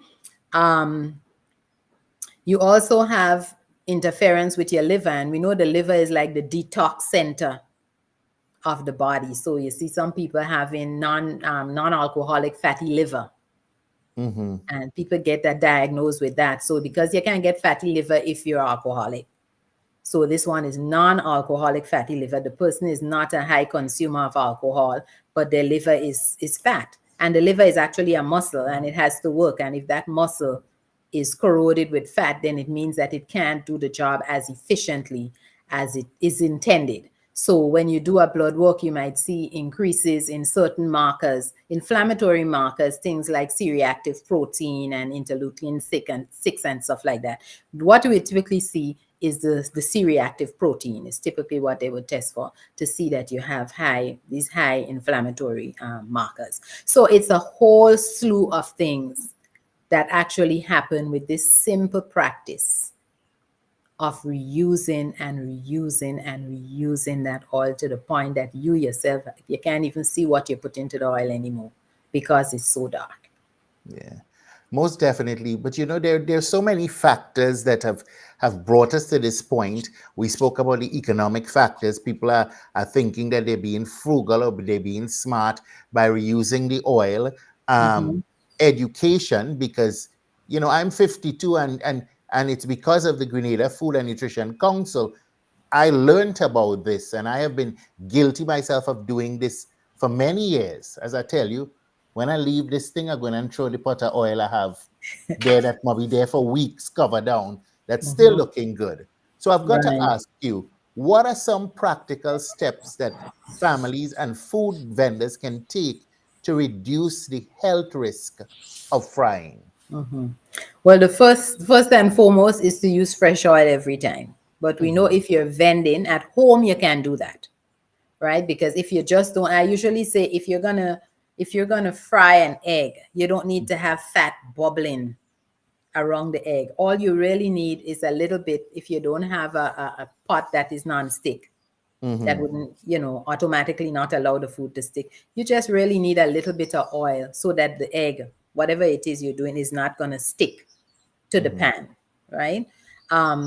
You also have interference with your liver. And we know the liver is like the detox center of the body. So you see some people having non-alcoholic fatty liver, and people get that diagnosed with that. So because you can't get fatty liver if you're alcoholic. So this one is non-alcoholic fatty liver. The person is not a high consumer of alcohol, but their liver is fat. And the liver is actually a muscle and it has to work. And if that muscle is corroded with fat, then it means that it can't do the job as efficiently as it is intended. So when you do a blood work, you might see increases in certain markers, inflammatory markers, things like C-reactive protein and interleukin 6 and stuff like that. What we typically see is the C-reactive protein is typically what they would test for to see that you have these high inflammatory markers. So it's a whole slew of things that actually happen with this simple practice of reusing and reusing and reusing that oil to the point that you yourself, you can't even see what you put into the oil anymore because it's so dark. Yeah, most definitely. But there's so many factors that have brought us to this point. We spoke about the economic factors. People are thinking that they're being frugal or they're being smart by reusing the oil. Mm-hmm. Education, because I'm 52 and it's because of the Grenada Food and Nutrition Council I learned about this, and I have been guilty myself of doing this for many years. As I tell you, when I leave this thing, I'm going to throw the pot of oil I have there that might be there for weeks, cover down, that's still Mm-hmm. looking good. So I've got to Right. ask you, what are some practical steps that families and food vendors can take to reduce the health risk of frying? Mm-hmm. Well, the first and foremost is to use fresh oil every time. But we know Mm-hmm, if you're vending at home, you can do that, right? Because if you just don't, I usually say if you're gonna fry an egg, you don't need to have fat bubbling around the egg. All you really need is a little bit. If you don't have a pot that is non-stick, that mm-hmm, wouldn't, automatically not allow the food to stick. You just really need a little bit of oil so that the egg, whatever it is you're doing, is not going to stick to the mm-hmm, pan, right?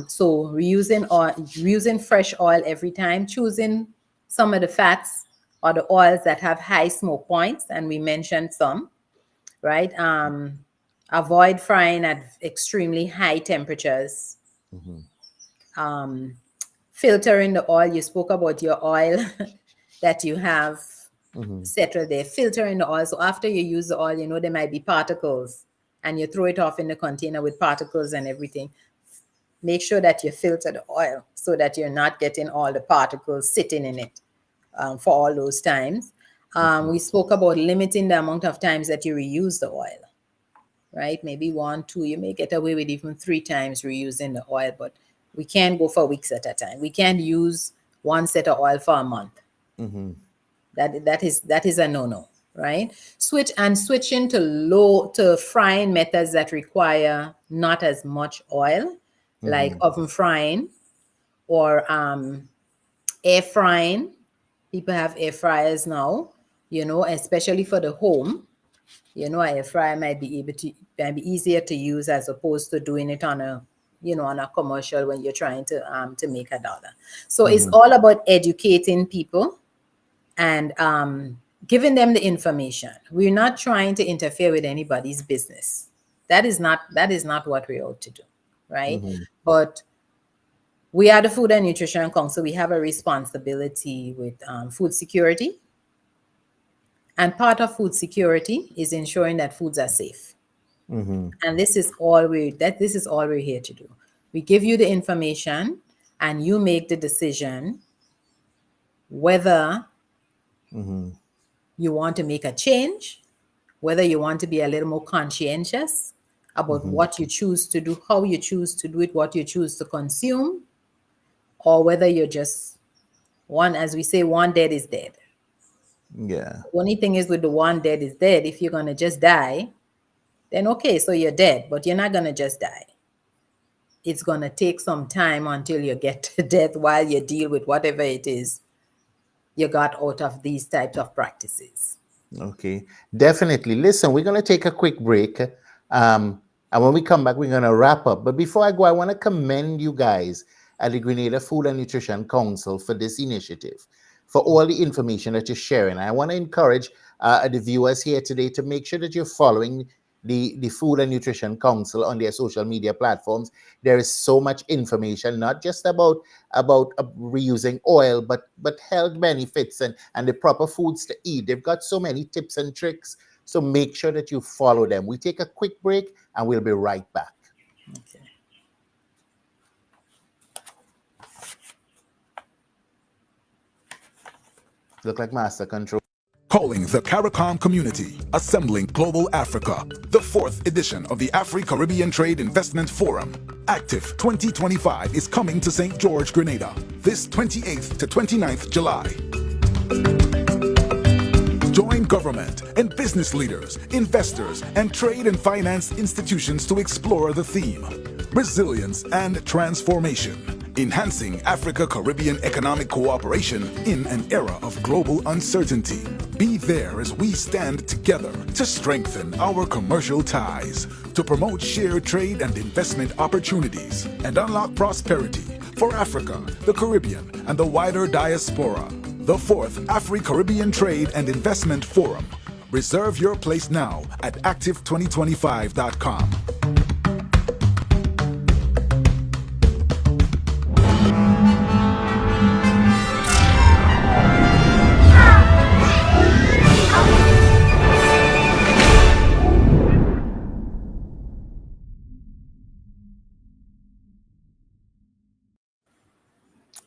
So reusing fresh oil every time, choosing some of the fats or the oils that have high smoke points, and we mentioned some, right? Avoid frying at extremely high temperatures. mm-hmm, Um, Filtering the oil. You spoke about your oil that you have mm-hmm, settled there. Filtering the oil. So after you use the oil, there might be particles, and you throw it off in the container with particles and everything. Make sure that you filter the oil so that you're not getting all the particles sitting in it for all those times. We spoke about limiting the amount of times that you reuse the oil, right? Maybe 1, 2, you may get away with even 3 times reusing the oil, but we can't go for weeks at a time. We can't use one set of oil for a month. mm-hmm, That is a no-no, right? Switching to frying methods that require not as much oil, like mm-hmm, oven frying or air frying. People have air fryers now, especially for the home. Air fryer might be easier to use as opposed to doing it on a commercial when you're trying to make $1. So it's mm-hmm. all about educating people and giving them the information. We're not trying to interfere with anybody's business. That is not what we ought to do, right? Mm-hmm. But we are the Food and Nutrition Council. We have a responsibility with food security, and part of food security is ensuring that foods are safe. Mm-hmm. And this is all we're here to do. We give you the information, and you make the decision whether Mm-hmm. you want to make a change, whether you want to be a little more conscientious about Mm-hmm. what you choose to do, how you choose to do it, what you choose to consume, or whether you're just one, as we say, one dead is dead. Yeah. The only thing is, with the one dead is dead, if you're going to just die, then okay, so you're dead, but you're not going to just die. It's going to take some time until you get to death while you deal with whatever it is you got out of these types of practices. Okay, definitely. Listen, we're going to take a quick break. And when we come back, we're going to wrap up. But before I go, I want to commend you guys at the Grenada Food and Nutrition Council for this initiative, for all the information that you're sharing. I want to encourage the viewers here today to make sure that you're following the Food and Nutrition Council on their social media platforms. There is so much information, not just about reusing oil, but health benefits and the proper foods to eat. They've got so many tips and tricks. So make sure that you follow them. We take a quick break and we'll be right back. Okay. Look like master control. Calling the CARICOM community, assembling global Africa, the 4th edition of the Afri-Caribbean Trade Investment Forum. Active 2025 is coming to St. George, Grenada, this 28th to 29th July. Join government and business leaders, investors, and trade and finance institutions to explore the theme, resilience and transformation. Enhancing Africa-Caribbean economic cooperation in an era of global uncertainty. Be there as we stand together to strengthen our commercial ties, to promote shared trade and investment opportunities, and unlock prosperity for Africa, the Caribbean, and the wider diaspora. The 4th Afri-Caribbean Trade and Investment Forum. Reserve your place now at active2025.com.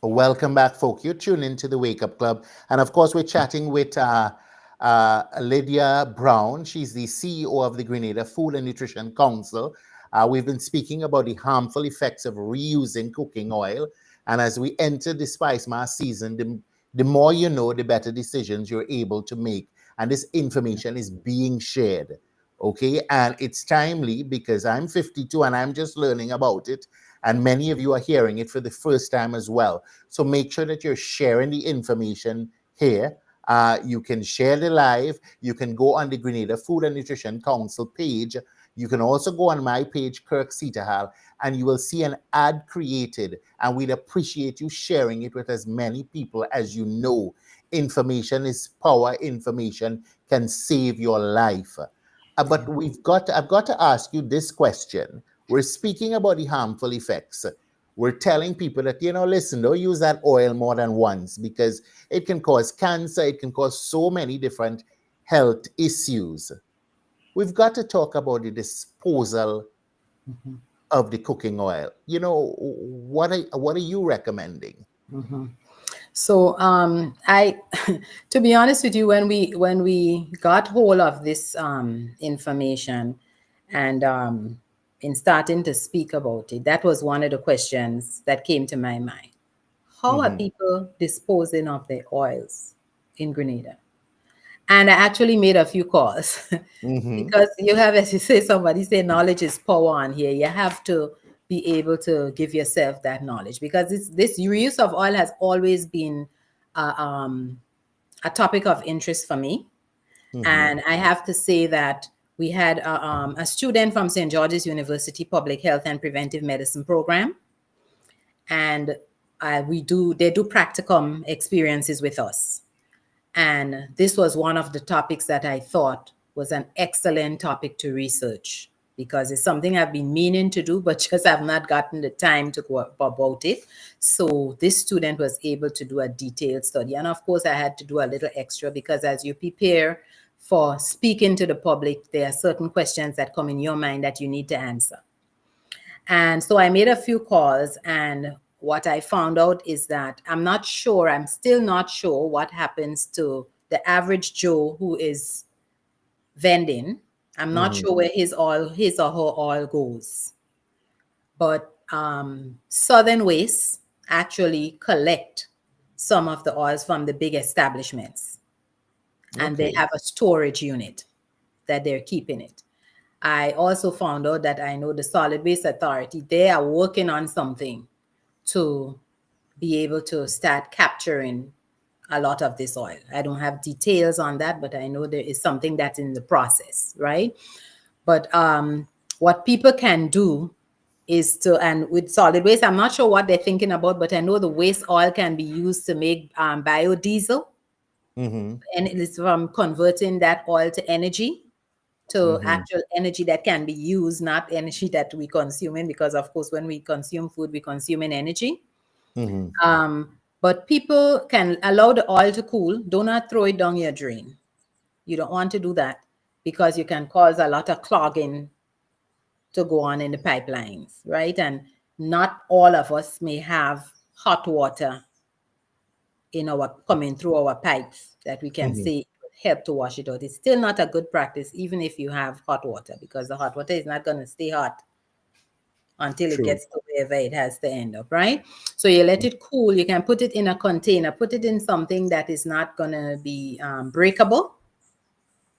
Welcome back, folk. You're tuned into the Wake Up Club. And of course, we're chatting with Lydia Brown. She's the CEO of the Grenada Food and Nutrition Council. We've been speaking about the harmful effects of reusing cooking oil. And as we enter the Spice Mass season, the more you know, the better decisions you're able to make. And this information is being shared. Okay. And it's timely because I'm 52 and I'm just learning about it. And many of you are hearing it for the first time as well. So make sure that you're sharing the information here. You can share the live. You can go on the Grenada Food and Nutrition Council page. You can also go on my page, Kirk Setahal, and you will see an ad created. And we'd appreciate you sharing it with as many people as you know. Information is power. Information can save your life. But I've got to ask you this question. We're speaking about the harmful effects. We're telling people that, listen, don't use that oil more than once because it can cause cancer. It can cause so many different health issues. We've got to talk about the disposal of the cooking oil. What are you recommending? So I, to be honest with you, when we got hold of this information and in starting to speak about it, that was one of the questions that came to my mind. How are people disposing of their oils in Grenada? And I actually made a few calls because you have, as you say, somebody say knowledge is power on here. You have to be able to give yourself that knowledge because this reuse of oil has always been a topic of interest for me. And I have to say that we had a student from St. George's University Public Health and Preventive Medicine program. And they do practicum experiences with us. And this was one of the topics that I thought was an excellent topic to research, because it's something I've been meaning to do, but just have not gotten the time to go about it. So this student was able to do a detailed study. And of course, I had to do a little extra, because as you prepare for speaking to the public, there are certain questions that come in your mind that you need to answer. And so I made a few calls, and what I found out is that I'm still not sure what happens to the average Joe who is vending. I'm not sure where his or her oil goes. But Southern Waste actually collect some of the oils from the big establishments, and they Okay. have a storage unit that they're keeping it. I also found out that I know the Solid Waste Authority, they are working on something to be able to start capturing a lot of this oil. I don't have details on that, but I know there is something that's in the process, right? But what people can do is to, and with solid waste, I'm not sure what they're thinking about, but I know the waste oil can be used to make biodiesel, Mm-hmm. and it is from converting that oil to energy, to Mm-hmm. actual energy that can be used, not energy that we consuming, because of course when we consume food, we consuming energy. Mm-hmm. But people can allow the oil to cool. Do not throw it down your drain. You don't want to do that, because you can cause a lot of clogging to go on in the pipelines, right? And not all of us may have hot water in our coming through our pipes that we can Mm-hmm. say it would help to wash it out. It's still not a good practice, even if you have hot water, because the hot water is not going to stay hot until it True. gets to wherever it has to end up, right? So you let it cool. You can put it in a container, put it in something that is not going to be breakable,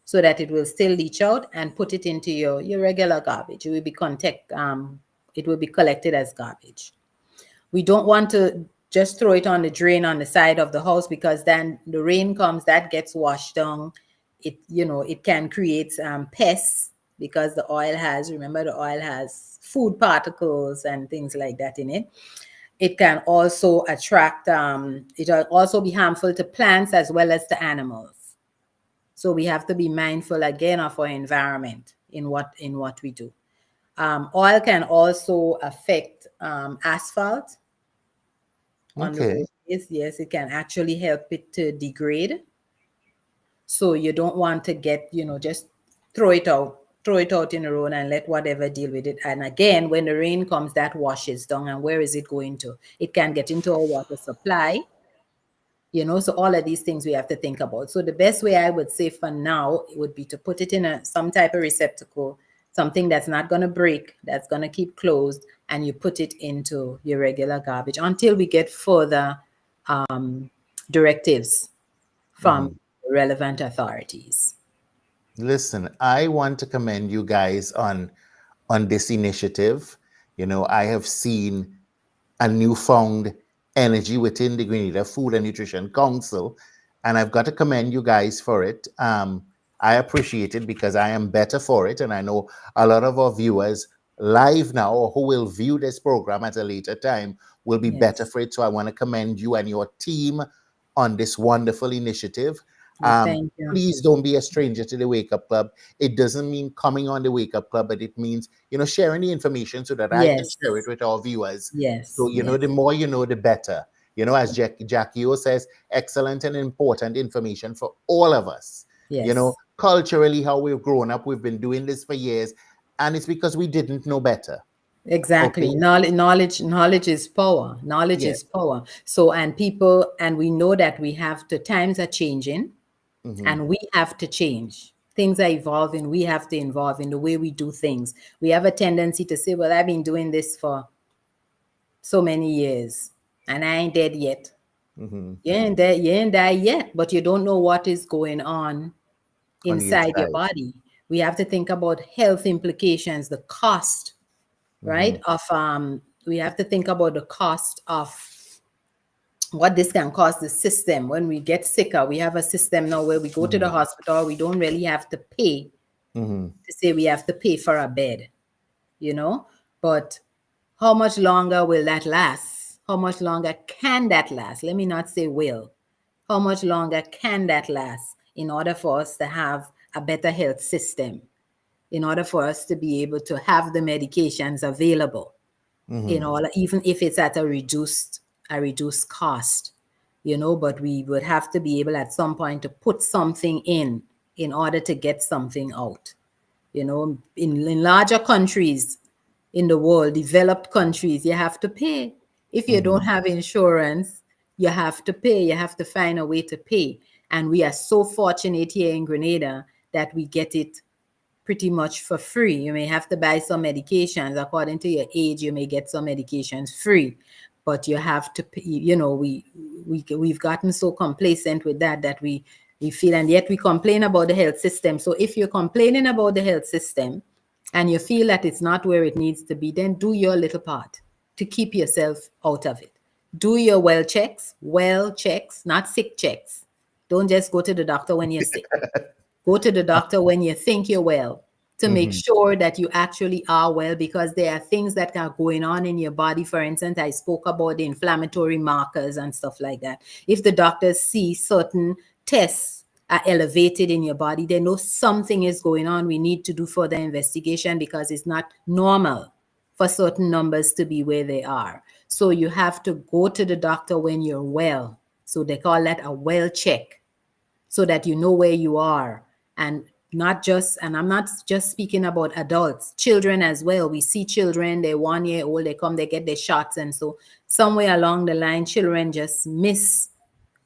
so that it will still leach out, and put it into your regular garbage. It will be collected as garbage. We don't want to just throw it on the drain on the side of the house, because then the rain comes, that gets washed down. It can create pests, because the oil has food particles and things like that in it. It can also it will also be harmful to plants as well as to animals. So we have to be mindful again of our environment in what we do. Oil can also affect asphalt on the Okay. roadways. Yes, it can actually help it to degrade. So you don't want to just throw it out in the road and let whatever deal with it. And again, when the rain comes, that washes down. And where is it going to? It can get into our water supply. So all of these things we have to think about. So the best way I would say for now would be to put it in some type of receptacle, something that's not going to break, that's going to keep closed, and you put it into your regular garbage until we get further directives from relevant authorities. Listen, I want to commend you guys on this initiative. I have seen a newfound energy within the Grenada Food and Nutrition Council, and I've got to commend you guys for it. I appreciate it because I am better for it, and I know a lot of our viewers live now, or who will view this program at a later time, will be better Yes. for it. So I want to commend you and your team on this wonderful initiative. Well, thank you. Please don't be a stranger to the Wake Up Club. It doesn't mean coming on the Wake Up Club, but it means, sharing the information so that I can Yes. share it with our viewers. Yes. So, Yes. the more you know, the better. As Jackie O says, excellent and important information for all of us. Yes. Culturally, how we've grown up, we've been doing this for years, and it's because we didn't know better. Exactly. Okay? Knowledge is power. Knowledge Yeah. is power. So, and we know that times are changing, Mm-hmm. and we have to change. Things are evolving. We have to evolve in the way we do things. We have a tendency to say, well, I've been doing this for so many years and I ain't dead yet. Mm-hmm. You ain't died yet, but you don't know what is going on On the inside your inside. body. We have to think about health implications, the cost, Mm-hmm. right? We have to think about the cost of what this can cost the system. When we get sicker, we have a system now where we go to the hospital, we don't really have to pay Mm-hmm. to say we have to pay for a bed, but how much longer will that last? How much longer can that last? Let me not say will. How much longer can that last in order for us to have a better health system, in order for us to be able to have the medications available, in order, even if it's at a reduced cost, but we would have to be able at some point to put something in order to get something out. In larger countries in the world, developed countries, you have to pay. If you don't have insurance, you have to pay. You have to find a way to pay. And we are so fortunate here in Grenada that we get it pretty much for free. You may have to buy some medications. According to your age, you may get some medications free, but you have to pay. We've gotten so complacent with that we feel, and yet we complain about the health system. So if you're complaining about the health system and you feel that it's not where it needs to be, then do your little part to keep yourself out of it. Do your well checks, not sick checks. Don't just go to the doctor when you're sick. Go to the doctor when you think you're well, to make sure that you actually are well, because there are things that are going on in your body. For instance, I spoke about the inflammatory markers and stuff like that. If the doctors see certain tests are elevated in your body, they know something is going on. We need to do further investigation because it's not normal for certain numbers to be where they are. So you have to go to the doctor when you're well. So they call that a well check, so that you know where you are. And I'm not just speaking about adults, children as well. We see children, they're 1 year old, they come, they get their shots. And so somewhere along the line, children just miss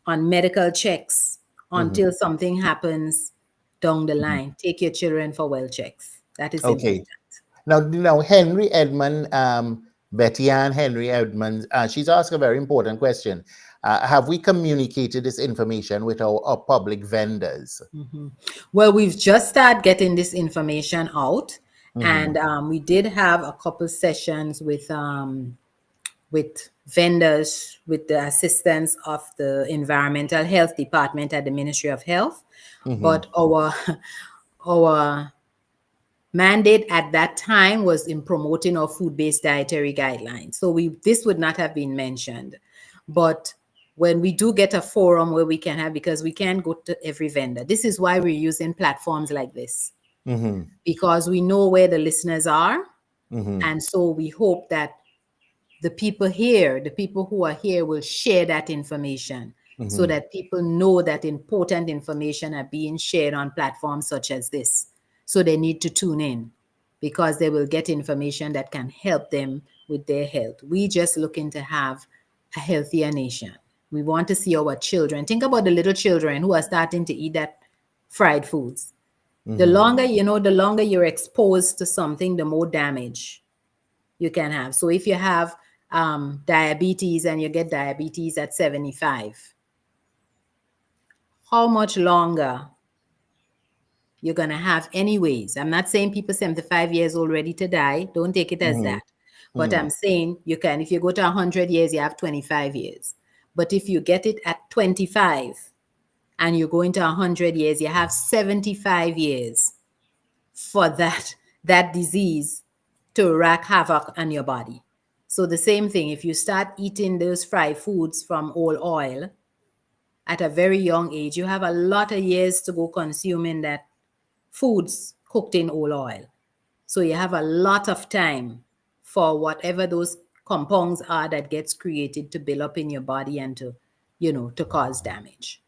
on medical checks until something happens down the line. Take your children for well checks. That is Okay. important. Now Henry Edmond, Betty Ann Henry Edmonds, she's asked a very important question. Have we communicated this information with our public vendors? Well, we've just started getting this information out, and we did have a couple sessions with vendors, with the assistance of the Environmental Health Department at the Ministry of Health. But our mandate at that time was in promoting our food-based dietary guidelines. So this would not have been mentioned. But when we do get a forum where we can have, because we can't go to every vendor. This is why we're using platforms like this, because we know where the listeners are. And so we hope that the people who are here will share that information, so that people know that important information are being shared on platforms such as this. So they need to tune in, because they will get information that can help them with their health. We just looking to have a healthier nation. We want to see our children. Think about the little children who are starting to eat that fried foods. The longer you're exposed to something, the more damage you can have. So if you have diabetes and you get diabetes at 75, how much longer you're going to have anyways? I'm not saying people 75 years old ready to die. Don't take it as that. But I'm saying if you go to 100 years, you have 25 years. But if you get it at 25 and you're going to 100 years, you have 75 years for that disease to wreak havoc on your body. So the same thing, if you start eating those fried foods from oil at a very young age, you have a lot of years to go consuming that foods cooked in oil. So you have a lot of time for whatever those compounds are that gets created to build up in your body and to cause damage.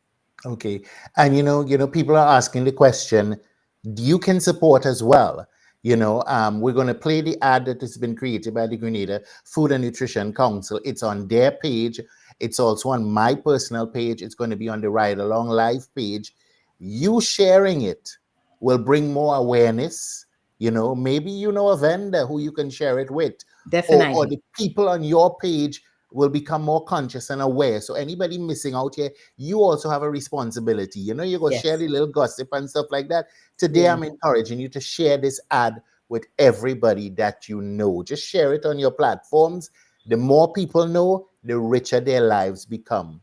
Okay. And people are asking the question, you can support as well. We're going to play the ad that has been created by the Grenada Food and Nutrition Council. It's on their page. It's also on my personal page. It's going to be on the Ride Along Live page. You sharing it will bring more awareness. Maybe a vendor who you can share it with. Definitely. Or the people on your page will become more conscious and aware. So anybody missing out here, you also have a responsibility. You're going to share the little gossip and stuff like that. Today, I'm encouraging you to share this ad with everybody that you know. Just share it on your platforms. The more people know, the richer their lives become.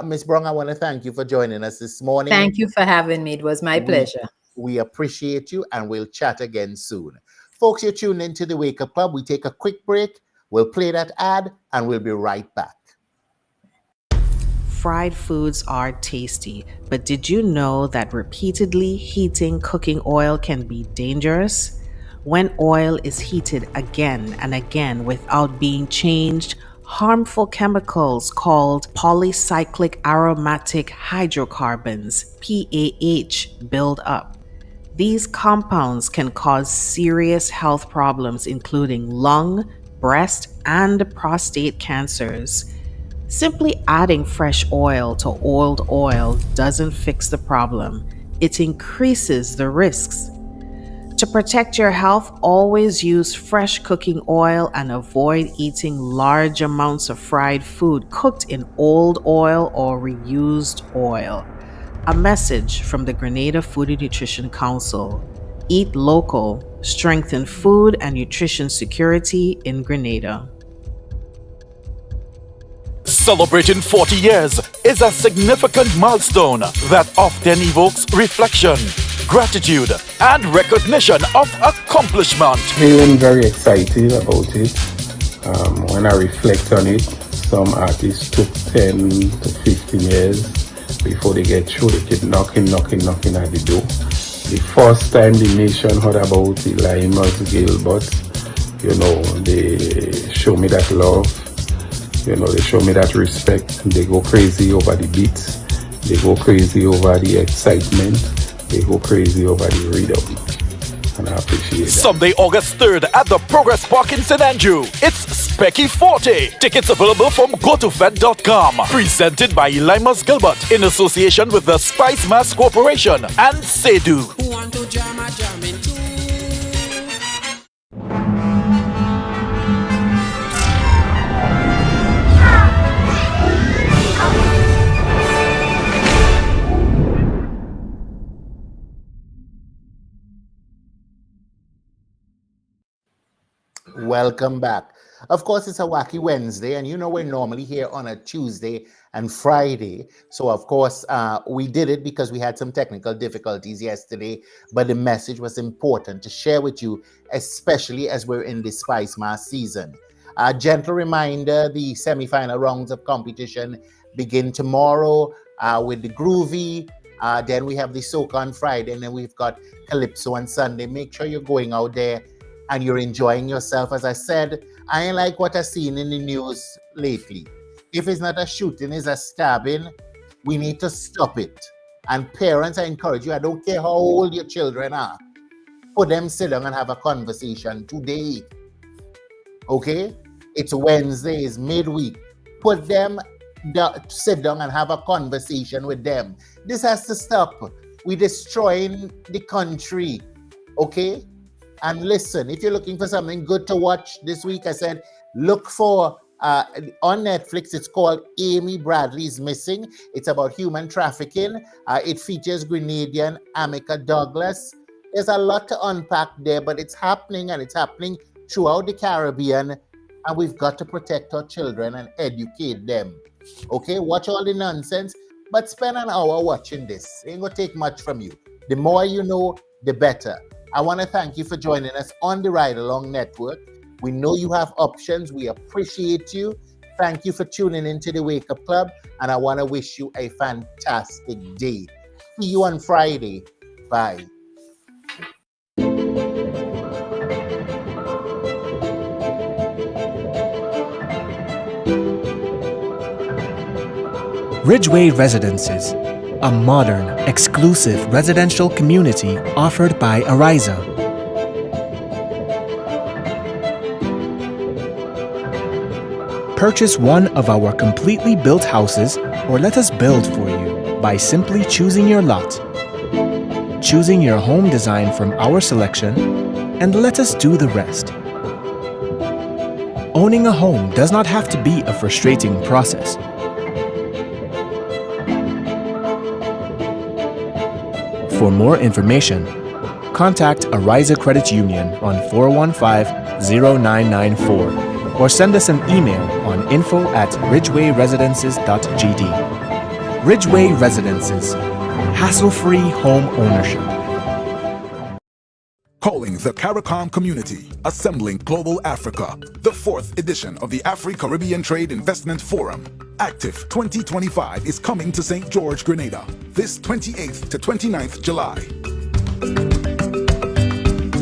Ms. Brown, I want to thank you for joining us this morning. Thank you for having me. It was my pleasure. We appreciate you, and we'll chat again soon. Folks, you're tuned into the Wake Up Club. We take a quick break. We'll play that ad, and we'll be right back. fried foods are tasty, but did you know that repeatedly heating cooking oil can be dangerous? When oil is heated again and again without being changed, harmful chemicals called polycyclic aromatic hydrocarbons, PAH, build up. These compounds can cause serious health problems, including lung, breast, and prostate cancers. Simply adding fresh oil to old oil doesn't fix the problem, it increases the risks. To protect your health, always use fresh cooking oil and avoid eating large amounts of fried food cooked in old oil or reused oil. A message from the Grenada Food and Nutrition Council. Eat local, strengthen food and nutrition security in Grenada. Celebrating 40 years is a significant milestone that often evokes reflection, gratitude, and recognition of accomplishment. Feeling very excited about it. When I reflect on it, some artists took 10 to 15 years before they get through. They keep knocking at the door. The first time the nation heard about the Limas Gilbert, they show me that love. They show me that respect. They go crazy over the beats. They go crazy over the excitement. They go crazy over the rhythm. And I appreciate that. Sunday, August 3rd at the Progress Park in St. Andrew. It's Specky 40. Tickets available from gotofed.com. Presented by Limas Gilbert in association with the Spice Mass Corporation and Sedu. Who want to jam a jamming too? Welcome back. Of course, it's a wacky Wednesday, and we're normally here on a Tuesday and Friday. So, of course, we did it because we had some technical difficulties yesterday, but the message was important to share with you, especially as we're in the Spice Mass season. A gentle reminder, the semi-final rounds of competition begin tomorrow with the Groovy. Then we have the Soca on Friday, and then we've got Calypso on Sunday. Make sure you're going out there and you're enjoying yourself. As I said, I ain't like what I've seen in the news lately. If it's not a shooting, it's a stabbing, we need to stop it. And parents, I encourage you, I don't care how old your children are, put them sit down and have a conversation today. Okay? It's Wednesday, it's midweek. Put them sit down and have a conversation with them. This has to stop. We're destroying the country. Okay? And listen, if you're looking for something good to watch this week, I said, look for, on Netflix, it's called Amy Bradley's Missing. It's about human trafficking. It features Grenadian Amika Douglas. There's a lot to unpack there, but it's happening, and it's happening throughout the Caribbean, and we've got to protect our children and educate them. Okay, watch all the nonsense, but spend an hour watching this. It ain't gonna take much from you. The more you know, the better. I want to thank you for joining us on the Ride Along Network. We know you have options. We appreciate you. Thank you for tuning into the Wake Up Club, and I want to wish you a fantastic day. See you on Friday. Bye. Ridgeway Residences, a modern, exclusive residential community offered by Ariza. Purchase one of our completely built houses or let us build for you by simply choosing your lot, choosing your home design from our selection, and let us do the rest. Owning a home does not have to be a frustrating process. For more information, contact Ariza Credit Union on 415-0994 or send us an email on info@ridgewayresidences.gd. Ridgeway Residences, hassle-free home ownership. Calling the CARICOM community, assembling global Africa, the 4th edition of the Afri-Caribbean Trade Investment Forum. Active 2025 is coming to St. George, Grenada, this 28th to 29th July.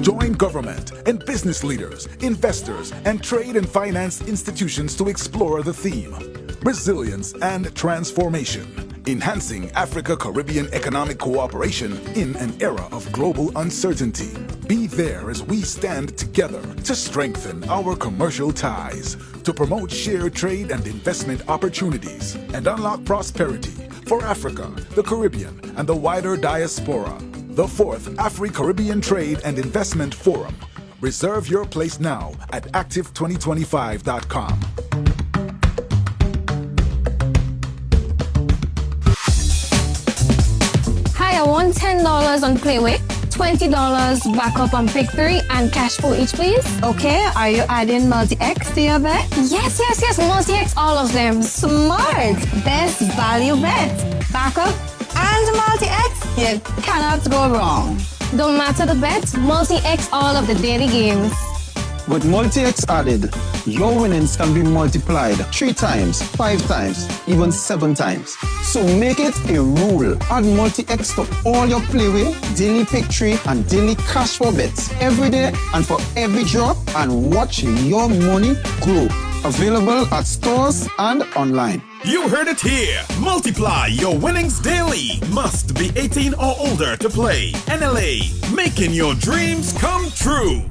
Join government and business leaders, investors, and trade and finance institutions to explore the theme, Resilience and Transformation. Enhancing Africa-Caribbean economic cooperation in an era of global uncertainty. Be there as we stand together to strengthen our commercial ties, to promote shared trade and investment opportunities, and unlock prosperity for Africa, the Caribbean, and the wider diaspora. The 4th Afri-Caribbean Trade and Investment Forum. Reserve your place now at active2025.com. I want $10 on Playway, $20 backup on Pick 3, and cash for each, please. Okay, are you adding multi-X to your bet? Yes, multi-X, all of them. Smart! Best value bet. Backup and multi-X, you cannot go wrong. Don't matter the bet, multi-X all of the daily games. With multi-X added, your winnings can be multiplied 3 times, 5 times, even 7 times. So make it a rule. Add multi-X to all your Playway, daily Pick 3, and daily cash for bets every day and for every drop, and watch your money grow. Available at stores and online. You heard it here. Multiply your winnings daily. Must be 18 or older to play. NLA, making your dreams come true.